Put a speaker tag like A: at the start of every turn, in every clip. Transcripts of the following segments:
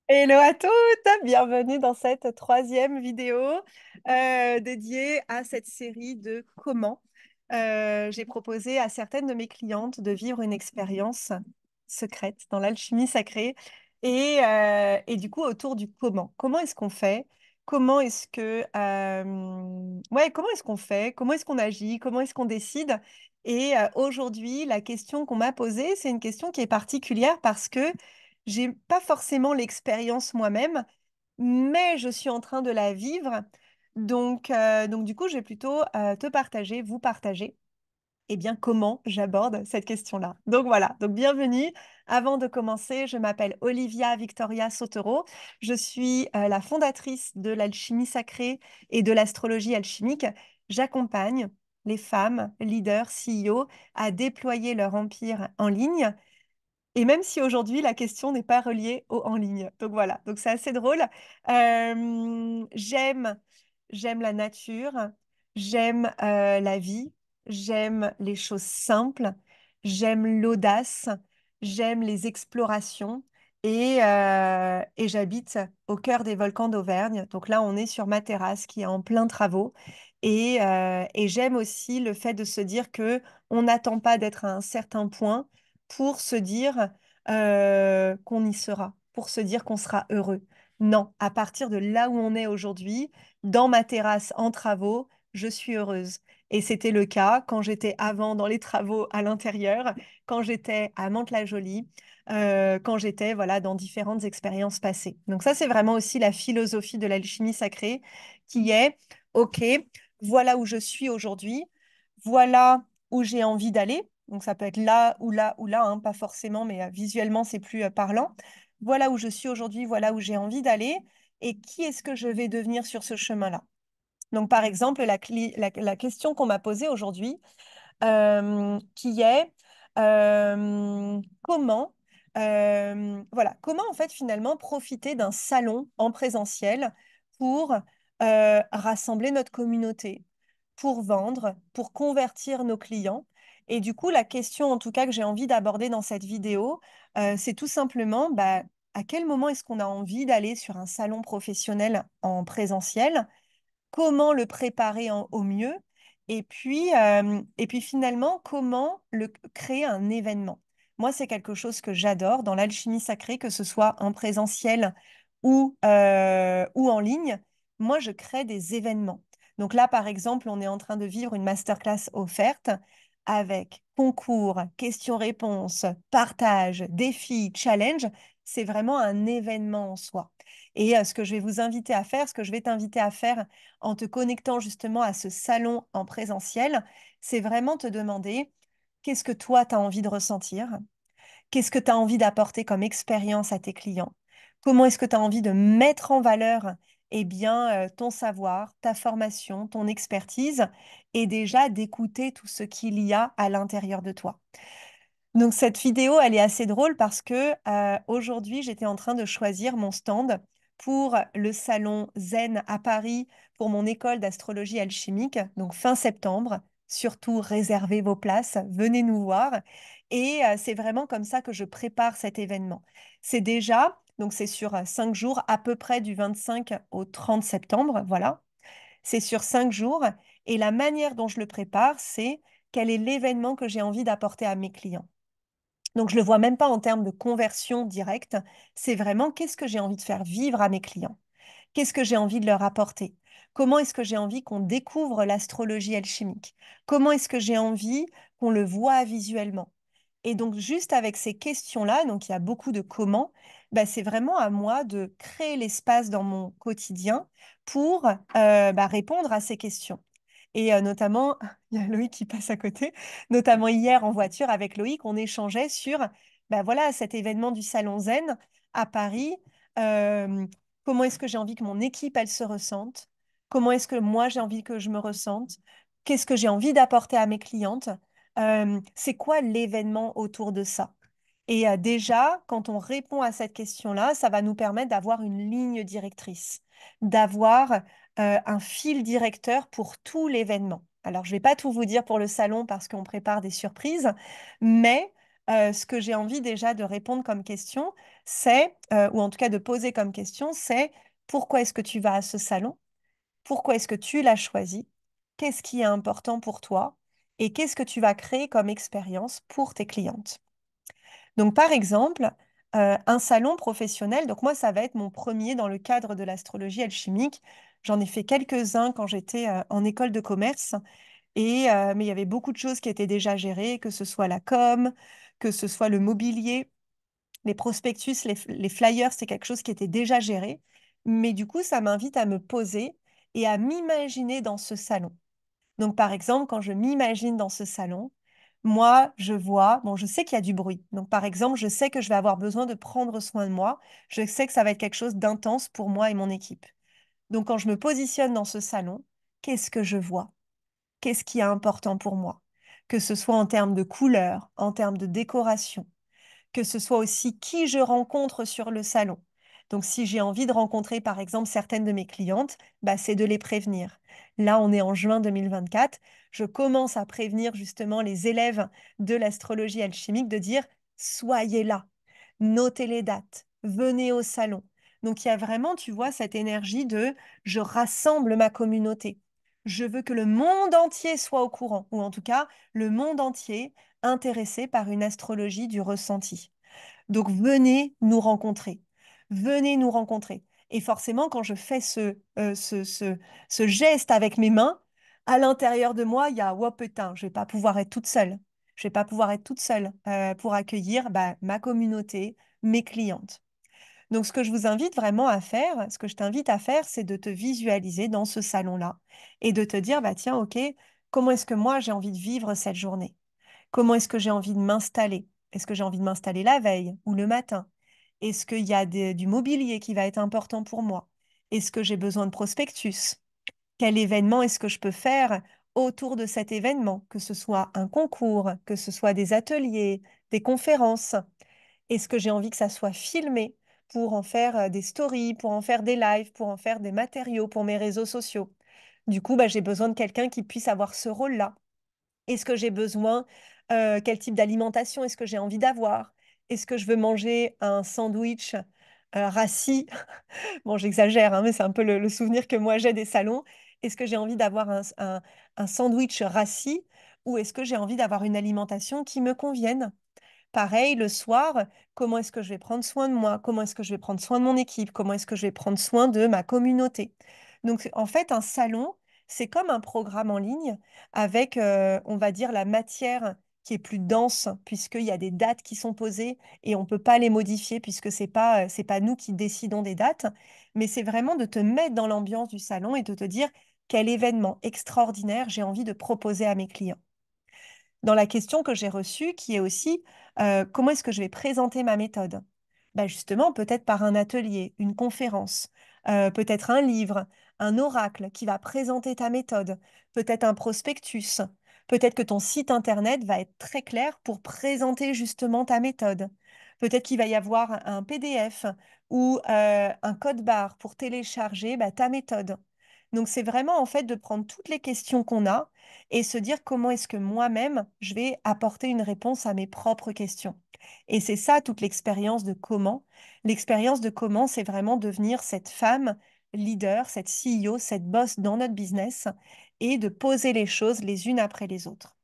A: Hello à toutes, bienvenue dans cette troisième vidéo dédiée à cette série de comment. J'ai proposé à certaines de mes clientes de vivre une expérience secrète dans l'alchimie sacrée et du coup autour du comment. Comment est-ce qu'on fait? Comment est-ce que ouais, comment est-ce qu'on fait? Comment est-ce qu'on agit? Comment est-ce qu'on décide? Et aujourd'hui, la question qu'on m'a posée, c'est une question qui est particulière parce que j'ai pas forcément l'expérience moi-même, mais je suis en train de la vivre. Donc du coup, je vais plutôt te partager, vous partager, eh bien, comment j'aborde cette question-là. Donc voilà, donc bienvenue. Avant de commencer, je m'appelle Olivia Victoria Sotero. Je suis la fondatrice de l'alchimie sacrée et de l'astrologie alchimique. J'accompagne les femmes, leaders, CEO à déployer leur empire en ligne et même si aujourd'hui, la question n'est pas reliée au en ligne. Donc voilà, donc c'est assez drôle. J'aime la nature, j'aime la vie, j'aime les choses simples, j'aime l'audace, j'aime les explorations et j'habite au cœur des volcans d'Auvergne. Donc là, on est sur ma terrasse qui est en plein travaux. Et j'aime aussi le fait de se dire que on n'attend pas d'être à un certain point pour se dire qu'on y sera, pour se dire qu'on sera heureux. Non, à partir de là où on est aujourd'hui, dans ma terrasse en travaux, je suis heureuse. Et c'était le cas quand j'étais avant dans les travaux à l'intérieur, quand j'étais à Mantes-la-Jolie, quand j'étais voilà, dans différentes expériences passées. Donc ça, c'est vraiment aussi la philosophie de l'alchimie sacrée qui est, OK, voilà où je suis aujourd'hui, voilà où j'ai envie d'aller. Donc ça peut être là ou là ou là, hein, pas forcément, mais visuellement, c'est plus parlant. Voilà où je suis aujourd'hui, voilà où j'ai envie d'aller et qui est-ce que je vais devenir sur ce chemin-là. Donc par exemple, la question qu'on m'a posée aujourd'hui, qui est comment en fait finalement profiter d'un salon en présentiel pour rassembler notre communauté, pour vendre, pour convertir nos clients. Et du coup, la question en tout cas que j'ai envie d'aborder dans cette vidéo, c'est tout simplement à quel moment est-ce qu'on a envie d'aller sur un salon professionnel en présentiel? Comment le préparer au mieux et puis finalement, comment créer un événement. Moi, c'est quelque chose que j'adore dans l'alchimie sacrée, que ce soit en présentiel ou en ligne. Moi, je crée des événements. Donc là, par exemple, on est en train de vivre une masterclass offerte avec concours, questions-réponses, partage, défis, challenge. C'est vraiment un événement en soi. Et ce que je vais vous inviter à faire, ce que je vais t'inviter à faire en te connectant justement à ce salon en présentiel, c'est vraiment te demander qu'est-ce que toi, tu as envie de ressentir, qu'est-ce que tu as envie d'apporter comme expérience à tes clients, comment est-ce que tu as envie de mettre en valeur ton savoir, ta formation, ton expertise, et déjà d'écouter tout ce qu'il y a à l'intérieur de toi. Donc cette vidéo, elle est assez drôle parce que aujourd'hui, j'étais en train de choisir mon stand pour le salon Zen à Paris pour mon école d'astrologie alchimique, donc fin septembre. Surtout, réservez vos places, venez nous voir. Et c'est vraiment comme ça que je prépare cet événement. C'est déjà, donc c'est sur 5 jours, à peu près du 25 au 30 septembre, voilà. C'est sur 5 jours. Et la manière dont je le prépare, c'est quel est l'événement que j'ai envie d'apporter à mes clients. Donc, je ne le vois même pas en termes de conversion directe. C'est vraiment qu'est-ce que j'ai envie de faire vivre à mes clients? Qu'est-ce que j'ai envie de leur apporter? Comment est-ce que j'ai envie qu'on découvre l'astrologie alchimique? Comment est-ce que j'ai envie qu'on le voit visuellement? Et donc, juste avec ces questions-là, donc il y a beaucoup de comment, c'est vraiment à moi de créer l'espace dans mon quotidien pour répondre à ces questions. Et notamment, il y a Loïc qui passe à côté, notamment hier en voiture avec Loïc, on échangeait sur voilà, cet événement du Salon Zen à Paris. Euh, Comment est-ce que j'ai envie que mon équipe, elle se ressente? Comment est-ce que moi, j'ai envie que je me ressente? Qu'est-ce que j'ai envie d'apporter à mes clientes? C'est quoi l'événement autour de ça? Et déjà, quand on répond à cette question-là, ça va nous permettre d'avoir une ligne directrice, d'avoir un fil directeur pour tout l'événement. Alors, je ne vais pas tout vous dire pour le salon parce qu'on prépare des surprises, mais ce que j'ai envie déjà de répondre comme question, c'est, ou en tout cas de poser comme question, c'est pourquoi est-ce que tu vas à ce salon? Pourquoi est-ce que tu l'as choisi? Qu'est-ce qui est important pour toi? Et qu'est-ce que tu vas créer comme expérience pour tes clientes? Donc, par exemple, un salon professionnel, donc moi, ça va être mon premier dans le cadre de l'astrologie alchimique. J'en ai fait quelques-uns quand j'étais en école de commerce, mais il y avait beaucoup de choses qui étaient déjà gérées, que ce soit la com, que ce soit le mobilier, les prospectus, les flyers, c'est quelque chose qui était déjà géré. Mais du coup, ça m'invite à me poser et à m'imaginer dans ce salon. Donc, par exemple, quand je m'imagine dans ce salon, moi, je vois, bon, je sais qu'il y a du bruit. Donc, par exemple, je sais que je vais avoir besoin de prendre soin de moi. Je sais que ça va être quelque chose d'intense pour moi et mon équipe. Donc, quand je me positionne dans ce salon, qu'est-ce que je vois? Qu'est-ce qui est important pour moi? Que ce soit en termes de couleurs, en termes de décoration, que ce soit aussi qui je rencontre sur le salon. Donc, si j'ai envie de rencontrer, par exemple, certaines de mes clientes, bah, c'est de les prévenir. Là, on est en juin 2024. Je commence à prévenir justement les élèves de l'astrologie alchimique de dire, soyez là, notez les dates, venez au salon. Donc, il y a vraiment, tu vois, cette énergie de je rassemble ma communauté. Je veux que le monde entier soit au courant, ou en tout cas, le monde entier intéressé par une astrologie du ressenti. Donc venez nous rencontrer. Venez nous rencontrer. Et forcément, quand je fais ce geste avec mes mains, à l'intérieur de moi, il y a, oh putain, je vais pas pouvoir être toute seule. Je vais pas pouvoir être toute seule pour accueillir bah, ma communauté, mes clientes. Donc, ce que je vous invite vraiment à faire, ce que je t'invite à faire, c'est de te visualiser dans ce salon-là et de te dire, bah tiens, ok, comment est-ce que moi j'ai envie de vivre cette journée? Comment est-ce que j'ai envie de m'installer? Est-ce que j'ai envie de m'installer la veille ou le matin? Est-ce qu'il y a du mobilier qui va être important pour moi? Est-ce que j'ai besoin de prospectus? Quel événement est-ce que je peux faire autour de cet événement? Que ce soit un concours, que ce soit des ateliers, des conférences. Est-ce que j'ai envie que ça soit filmé pour en faire des stories, pour en faire des lives, pour en faire des matériaux pour mes réseaux sociaux? Du coup, bah, j'ai besoin de quelqu'un qui puisse avoir ce rôle-là. Est-ce que j'ai besoin, quel type d'alimentation est-ce que j'ai envie d'avoir? Est-ce que je veux manger un sandwich rassis? Bon, j'exagère, hein, mais c'est un peu le souvenir que moi j'ai des salons. Est-ce que j'ai envie d'avoir un sandwich rassis ou est-ce que j'ai envie d'avoir une alimentation qui me convienne? Pareil, le soir, comment est-ce que je vais prendre soin de moi? Comment est-ce que je vais prendre soin de mon équipe? Comment est-ce que je vais prendre soin de ma communauté? Donc, en fait, un salon, c'est comme un programme en ligne avec, on va dire, la matière qui est plus dense, puisqu'il y a des dates qui sont posées et on ne peut pas les modifier puisque c'est pas nous qui décidons des dates, mais c'est vraiment de te mettre dans l'ambiance du salon et de te dire quel événement extraordinaire j'ai envie de proposer à mes clients dans la question que j'ai reçue, qui est aussi comment est-ce que je vais présenter ma méthode? Ben justement, peut-être par un atelier, une conférence, peut-être un livre, un oracle qui va présenter ta méthode, peut-être un prospectus, peut-être que ton site internet va être très clair pour présenter justement ta méthode. Peut-être qu'il va y avoir un PDF ou un code barre pour télécharger bah, ta méthode. Donc, c'est vraiment en fait de prendre toutes les questions qu'on a et se dire comment est-ce que moi-même, je vais apporter une réponse à mes propres questions. Et c'est ça toute l'expérience de comment. L'expérience de comment, c'est vraiment devenir cette femme leader, cette CEO, cette boss dans notre business et de poser les choses les unes après les autres.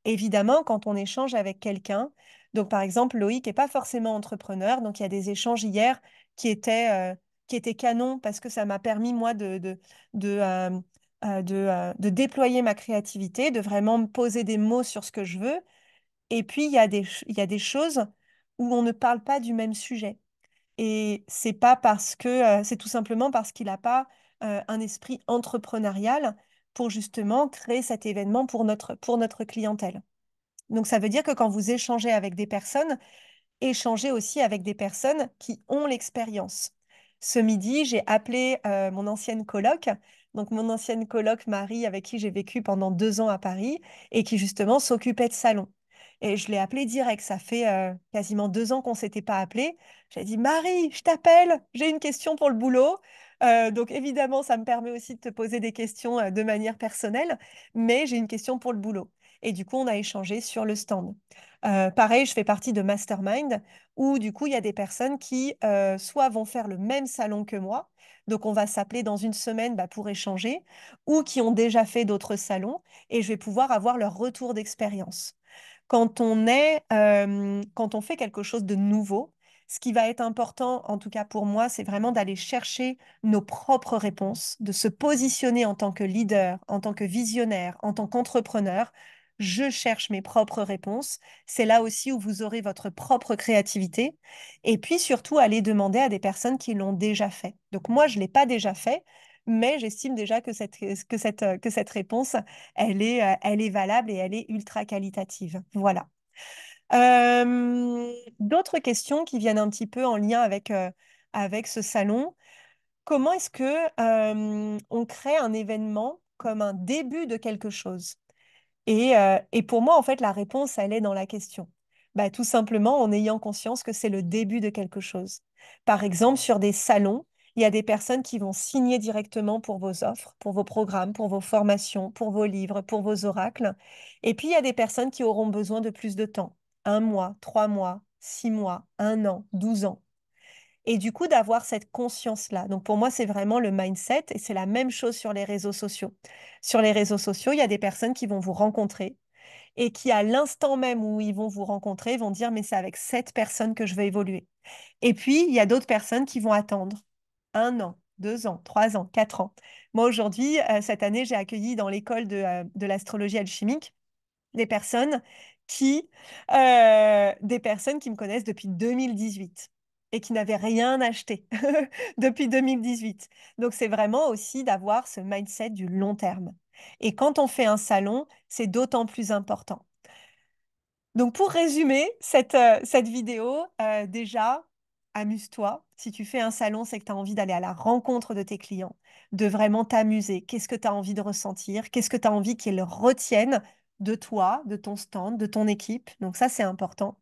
A: Évidemment, quand on échange avec quelqu'un, donc par exemple, Loïc n'est pas forcément entrepreneur, donc il y a des échanges hier qui étaient canons parce que ça m'a permis, moi, de déployer ma créativité, de vraiment me poser des mots sur ce que je veux. Et puis, il y a des choses où on ne parle pas du même sujet. Et c'est pas parce que, c'est tout simplement parce qu'il n'a pas un esprit entrepreneurial pour justement créer cet événement pour notre clientèle. Donc, ça veut dire que quand vous échangez avec des personnes, échangez aussi avec des personnes qui ont l'expérience. Ce midi, j'ai appelé mon ancienne coloc, donc mon ancienne coloc Marie, avec qui j'ai vécu pendant 2 ans à Paris et qui justement s'occupait de salon. Et je l'ai appelée direct. Ça fait quasiment 2 ans qu'on ne s'était pas appelé. J'ai dit, Marie, je t'appelle, j'ai une question pour le boulot. Donc évidemment, ça me permet aussi de te poser des questions de manière personnelle, mais j'ai une question pour le boulot. et du coup, on a échangé sur le stand. Pareil, je fais partie de Mastermind où du coup, il y a des personnes qui soit vont faire le même salon que moi, donc on va s'appeler dans une semaine bah, pour échanger, ou qui ont déjà fait d'autres salons et je vais pouvoir avoir leur retour d'expérience. Quand on fait quelque chose de nouveau, ce qui va être important, en tout cas pour moi, c'est vraiment d'aller chercher nos propres réponses, de se positionner en tant que leader, en tant que visionnaire, en tant qu'entrepreneur. Je cherche mes propres réponses. C'est là aussi où vous aurez votre propre créativité. Et puis surtout, aller demander à des personnes qui l'ont déjà fait. Donc moi, je ne l'ai pas déjà fait, mais j'estime déjà que cette réponse, elle est valable et elle est ultra qualitative. Voilà. D'autres questions qui viennent un petit peu en lien avec ce salon. Comment est-ce que on crée un événement comme un début de quelque chose? Et pour moi, en fait, la réponse, elle est dans la question. Bah, tout simplement en ayant conscience que c'est le début de quelque chose. Par exemple, sur des salons, il y a des personnes qui vont signer directement pour vos offres, pour vos programmes, pour vos formations, pour vos livres, pour vos oracles. Et puis, il y a des personnes qui auront besoin de plus de temps. 1 mois, 3 mois, 6 mois, 1 an, 12 ans. Et du coup, d'avoir cette conscience-là. Donc, pour moi, c'est vraiment le mindset et c'est la même chose sur les réseaux sociaux. Sur les réseaux sociaux, il y a des personnes qui vont vous rencontrer et qui, à l'instant même où ils vont vous rencontrer, vont dire, mais c'est avec cette personne que je vais évoluer. Et puis, il y a d'autres personnes qui vont attendre 1 an, 2 ans, 3 ans, 4 ans. Moi, aujourd'hui, cette année, j'ai accueilli dans l'école de l'astrologie alchimique des personnes des personnes qui me connaissent depuis 2018 et qui n'avaient rien acheté depuis 2018. Donc, c'est vraiment aussi d'avoir ce mindset du long terme. Et quand on fait un salon, c'est d'autant plus important. Donc, pour résumer cette vidéo, déjà, amuse-toi. Si tu fais un salon, c'est que tu as envie d'aller à la rencontre de tes clients, de vraiment t'amuser. Qu'est-ce que tu as envie de ressentir? Qu'est-ce que tu as envie qu'ils retiennent de toi, de ton stand, de ton équipe? Donc, ça, c'est important.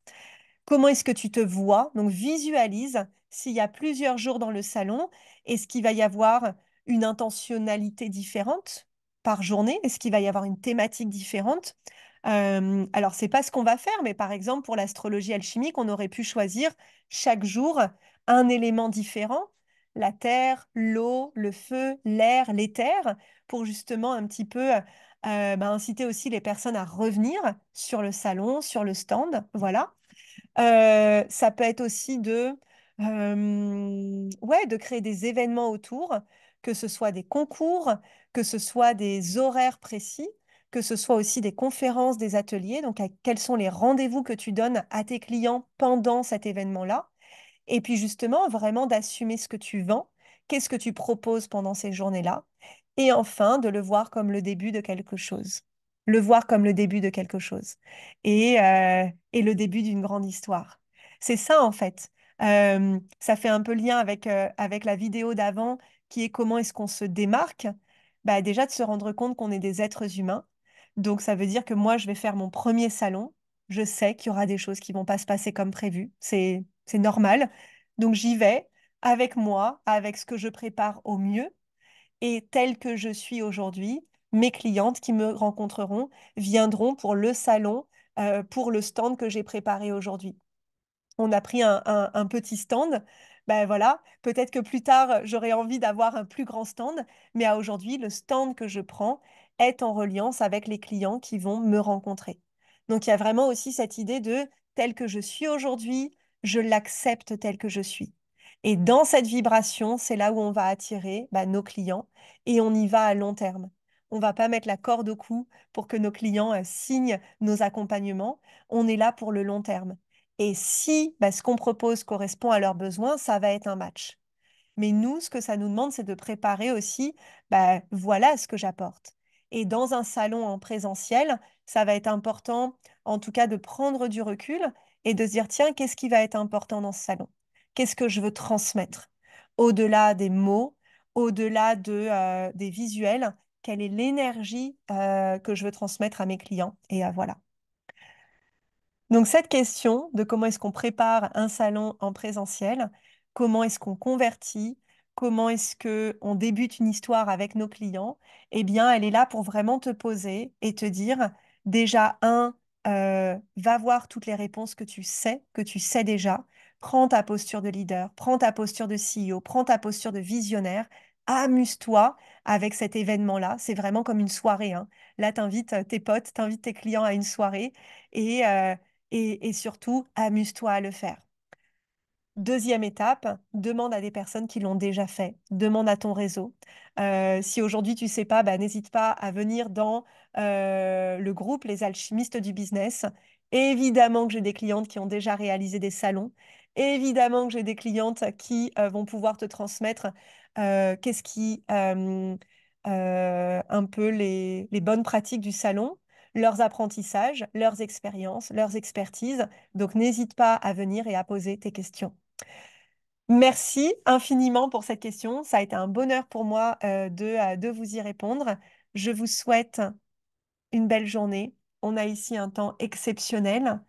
A: Comment est-ce que tu te vois? Donc, visualise s'il y a plusieurs jours dans le salon, est-ce qu'il va y avoir une intentionnalité différente par journée? Est-ce qu'il va y avoir une thématique différente? Alors, c'est pas ce qu'on va faire, mais par exemple, pour l'astrologie alchimique, on aurait pu choisir chaque jour un élément différent, la terre, l'eau, le feu, l'air, l'éther, pour justement un petit peu inciter aussi les personnes à revenir sur le salon, sur le stand. Voilà. Ça peut être aussi ouais, de créer des événements autour, que ce soit des concours, que ce soit des horaires précis, que ce soit aussi des conférences, des ateliers. Donc, quels sont les rendez-vous que tu donnes à tes clients pendant cet événement-là? Et puis justement, vraiment d'assumer ce que tu vends, qu'est-ce que tu proposes pendant ces journées-là, et enfin de le voir comme le début de quelque chose. Le voir comme le début de quelque chose et le début d'une grande histoire. C'est ça en fait. Ça fait un peu lien avec la vidéo d'avant qui est comment est-ce qu'on se démarque. Bah, déjà de se rendre compte qu'on est des êtres humains. Donc ça veut dire que moi, je vais faire mon premier salon. Je sais qu'il y aura des choses qui vont pas se passer comme prévu. C'est normal. Donc j'y vais avec moi, avec ce que je prépare au mieux. Et tel que je suis aujourd'hui, mes clientes qui me rencontreront viendront pour le salon, pour le stand que j'ai préparé aujourd'hui. On a pris un petit stand. Ben voilà, peut-être que plus tard, j'aurai envie d'avoir un plus grand stand, mais à aujourd'hui, le stand que je prends est en reliance avec les clients qui vont me rencontrer. Donc il y a vraiment aussi cette idée de tel que je suis aujourd'hui, je l'accepte tel que je suis. Et dans cette vibration, c'est là où on va attirer nos clients et on y va à long terme. On va pas mettre la corde au cou pour que nos clients signent nos accompagnements. On est là pour le long terme. Et si ce qu'on propose correspond à leurs besoins, ça va être un match. Mais nous, ce que ça nous demande, c'est de préparer aussi, voilà ce que j'apporte. Et dans un salon en présentiel, ça va être important, en tout cas, de prendre du recul et de se dire, tiens, qu'est-ce qui va être important dans ce salon? Qu'est-ce que je veux transmettre? Au-delà des mots, au-delà des visuels, quelle est l'énergie que je veux transmettre à mes clients? Et voilà. Donc cette question de comment est-ce qu'on prépare un salon en présentiel, comment est-ce qu'on convertit, comment est-ce que on débute une histoire avec nos clients, eh bien elle est là pour vraiment te poser et te dire Déjà, va voir toutes les réponses que tu sais déjà. Prends ta posture de leader, prends ta posture de CEO, prends ta posture de visionnaire. Amuse-toi avec cet événement-là. C'est vraiment comme une soirée, hein. Là, tu invites tes potes, tu invites tes clients à une soirée et, et surtout, amuse-toi à le faire. Deuxième étape, demande à des personnes qui l'ont déjà fait. Demande à ton réseau. Si aujourd'hui tu sais pas, bah, n'hésite pas à venir dans le groupe Les Alchimistes du Business. Évidemment que j'ai des clientes qui ont déjà réalisé des salons. Évidemment que j'ai des clientes qui vont pouvoir te transmettre qu'est-ce qui un peu les bonnes pratiques du salon, leurs apprentissages, leurs expériences, leurs expertises. Donc n'hésite pas à venir et à poser tes questions. Merci infiniment pour cette question. Ça a été un bonheur pour moi de vous y répondre. Je vous souhaite une belle journée. On a ici un temps exceptionnel.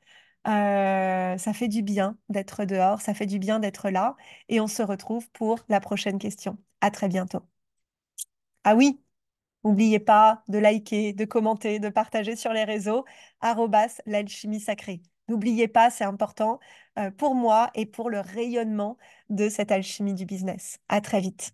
A: Ça fait du bien d'être dehors, ça fait du bien d'être là. Et on se retrouve pour la prochaine question. À très bientôt. Ah oui, n'oubliez pas de liker, de commenter, de partager sur les réseaux, l'alchimie sacrée. N'oubliez pas, c'est important pour moi et pour le rayonnement de cette alchimie du business. À très vite.